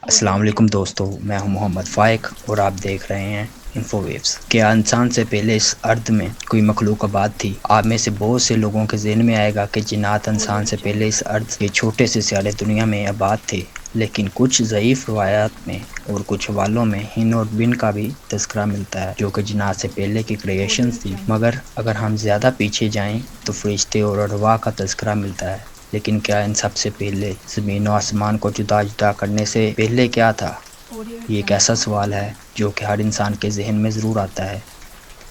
السلام علیکم دوستو، میں ہوں محمد فائق اور آپ دیکھ رہے ہیں انفو ویوز۔ کیا انسان سے پہلے اس ارض میں کوئی مخلوق آباد تھی؟ آپ میں سے بہت سے لوگوں کے ذہن میں آئے گا کہ جنات انسان سے پہلے اس ارض کے چھوٹے سے سیارے دنیا میں آباد تھے، لیکن کچھ ضعیف روایات میں اور کچھ حوالوں میں ہن اور بن کا بھی تذکرہ ملتا ہے، جو کہ جنات سے پہلے کی کریشنز تھی۔ مگر اگر ہم زیادہ پیچھے جائیں تو فرشتے اور ارواح کا تذکرہ ملتا ہے، لیکن کیا ان سب سے پہلے زمین و آسمان کو جدا کرنے سے پہلے کیا تھا؟ یہ ایک ایسا سوال ہے جو کہ ہر انسان کے ذہن میں ضرور آتا ہے۔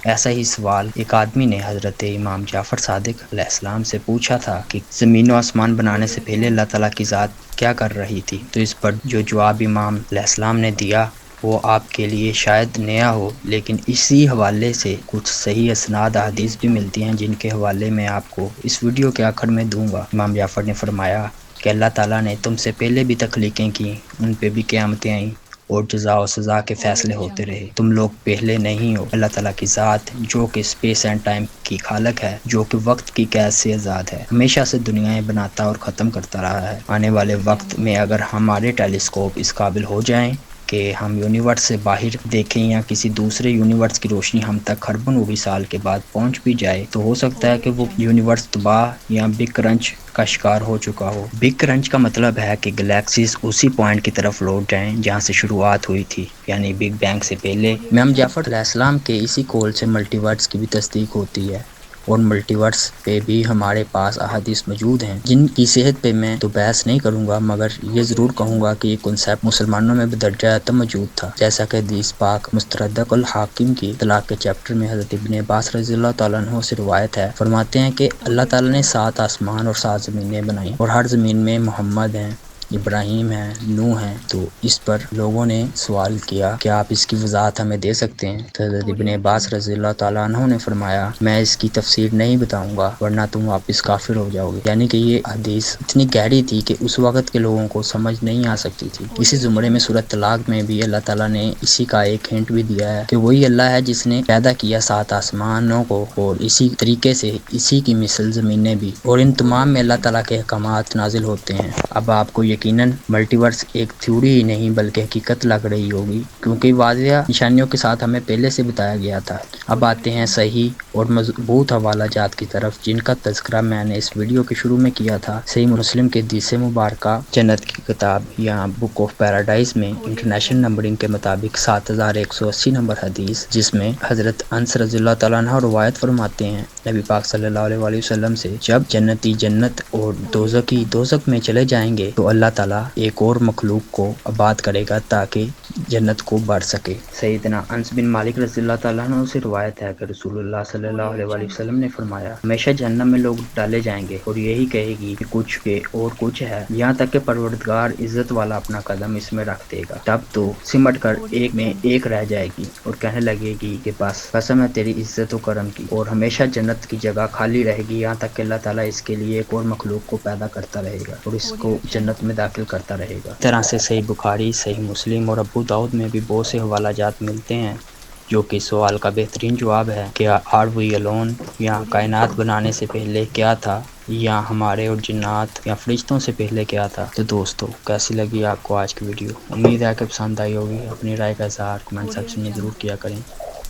ایسا ہی سوال ایک آدمی نے حضرت امام جعفر صادق علیہ السلام سے پوچھا تھا کہ زمین و آسمان بنانے سے پہلے اللہ تعالیٰ کی ذات کیا کر رہی تھی؟ تو اس پر جو جواب امام علیہ السلام نے دیا وہ آپ کے لیے شاید نیا ہو، لیکن اسی حوالے سے کچھ صحیح اسناد احادیث بھی ملتی ہیں، جن کے حوالے میں آپ کو اس ویڈیو کے آخر میں دوں گا۔ امام جعفر نے فرمایا کہ اللہ تعالیٰ نے تم سے پہلے بھی تخلیقیں کی، ان پہ بھی قیامتیں آئیں اور جزا و سزا کے فیصلے ہوتے رہے۔ تم لوگ پہلے نہیں ہو۔ اللہ تعالیٰ کی ذات جو کہ اسپیس اینڈ ٹائم کی خالق ہے، جو کہ وقت کی قید سے آزاد ہے، ہمیشہ سے دنیایں بناتا اور ختم کرتا رہا ہے۔ آنے والے وقت میں اگر ہمارے ٹیلیسکوپ اس قابل ہو جائیں کہ ہم یونیورس سے باہر دیکھیں یا کسی دوسرے یونیورس کی روشنی ہم تک خربن سال کے بعد پہنچ بھی جائے، تو ہو سکتا ہے کہ وہ یونیورس تباہ یا بگ کرنچ کا شکار ہو چکا ہو۔ بگ کرنچ کا مطلب ہے کہ گلیکسیز اسی پوائنٹ کی طرف لوٹ جائیں جہاں سے شروعات ہوئی تھی، یعنی بگ بینگ سے پہلے۔ امام جعفر علیہ السلام کے اسی قول سے ملٹی ورس کی بھی تصدیق ہوتی ہے، اور ملٹی ورس پہ بھی ہمارے پاس احادیث موجود ہیں، جن کی صحت پہ میں تو بحث نہیں کروں گا، مگر یہ ضرور کہوں گا کہ یہ کنسیپٹ مسلمانوں میں بدرجہ اتم موجود تھا، جیسا کہ حدیث پاک مستدرک الحاکم کی طلاق کے چیپٹر میں حضرت ابن عباس رضی اللہ تعالیٰ عنہ سے روایت ہے، فرماتے ہیں کہ اللہ تعالیٰ نے 7 آسمان اور 7 زمینیں بنائیں، اور ہر زمین میں محمد ہیں، ابراہیم ہیں، نوح ہیں۔ تو اس پر لوگوں نے سوال کیا کہ آپ اس کی وضاحت ہمیں دے سکتے ہیں؟ تو حضرت ابن عباس رضی اللہ تعالیٰ عنہ نے فرمایا، میں اس کی تفسیر نہیں بتاؤں گا ورنہ تم واپس کافر ہو جاؤ گے۔ یعنی کہ یہ حدیث اتنی گہری تھی کہ اس وقت کے لوگوں کو سمجھ نہیں آ سکتی تھی۔ اسی زمرے میں سورۃ طلاق میں بھی اللہ تعالیٰ نے اسی کا ایک ہنٹ بھی دیا ہے کہ وہی اللہ ہے جس نے پیدا کیا 7 آسمانوں کو، اور اسی طریقے سے اسی کی مثل زمینیں بھی، اور ان تمام میں اللہ تعالیٰ کے احکامات نازل ہوتے ہیں۔ اب آپ کو یقیناً ملٹی ورس ایک تھیوری ہی نہیں بلکہ حقیقت لگ رہی ہوگی، کیونکہ واضح نشانیوں کے ساتھ ہمیں پہلے سے بتایا گیا تھا۔ اب آتے ہیں صحیح اور مضبوط حوالہ جات کی طرف، جن کا تذکرہ میں نے اس ویڈیو کے شروع میں کیا تھا۔ صحیح مسلم کے حدیث مبارکہ جنت کی کتاب یا بک آف پیراڈائز میں انٹرنیشنل نمبرنگ کے مطابق 7180 نمبر حدیث، جس میں حضرت انس رضی اللہ تعالیٰ عنہ روایت فرماتے ہیں نبی پاک صلی اللہ علیہ وآلہ وسلم سے، جب جنتی جنت اور دوزخی دوزخ میں چلے جائیں گے تو اللہ تعالیٰ ایک اور مخلوق کو آباد کرے گا تاکہ جنت کو بڑھ سکے۔ سیدنا انس بن مالک رضی اللہ تعالیٰ عنہ سے روایت ہے کہ رسول اللہ صلی اللہ علیہ وآلہ وسلم نے فرمایا، ہمیشہ جہنم میں لوگ ڈالے جائیں گے اور یہی کہے گی کہ کچھ کے اور کچھ ہے، یہاں تک کہ پروردگار عزت والا اپنا قدم اس میں رکھ دے گا، تب تو سمٹ کر ایک میں ایک رہ جائے گی اور کہنے لگے گی کہ بس قسم ہے تیری عزت و کرم کی، اور ہمیشہ جنت کی جگہ خالی رہے گی، یہاں تک کہ اللہ تعالیٰ اس کے لیے ایک اور مخلوق کو پیدا کرتا رہے گا اور اس کو جنت میں داخل کرتا رہے گا۔ اس طرح سے صحیح بخاری، صحیح مسلم اور ابو داؤد میں بھی بہت سے حوالہ جات ملتے ہیں، جو کہ سوال کا بہترین جواب ہے کہ آر وی الون، یا کائنات بنانے سے پہلے کیا تھا، یا ہمارے اور جنات یا فرشتوں سے پہلے کیا تھا۔ تو دوستو، کیسی لگی آپ کو آج کی ویڈیو؟ امید ہے کہ پسند آئی ہوگی۔ اپنی رائے کا اظہار کمنٹ سیکشن میں ضرور کیا کریں۔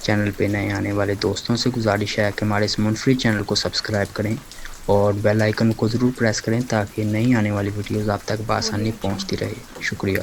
چینل پہ نئے آنے والے دوستوں سے گزارش ہے کہ ہمارے اس منفرد چینل کو سبسکرائب کریں اور بیل آئیکن کو ضرور پریس کریں تاکہ نئی آنے والی ویڈیوز آپ تک بآسانی پہنچتی رہے۔ شکریہ۔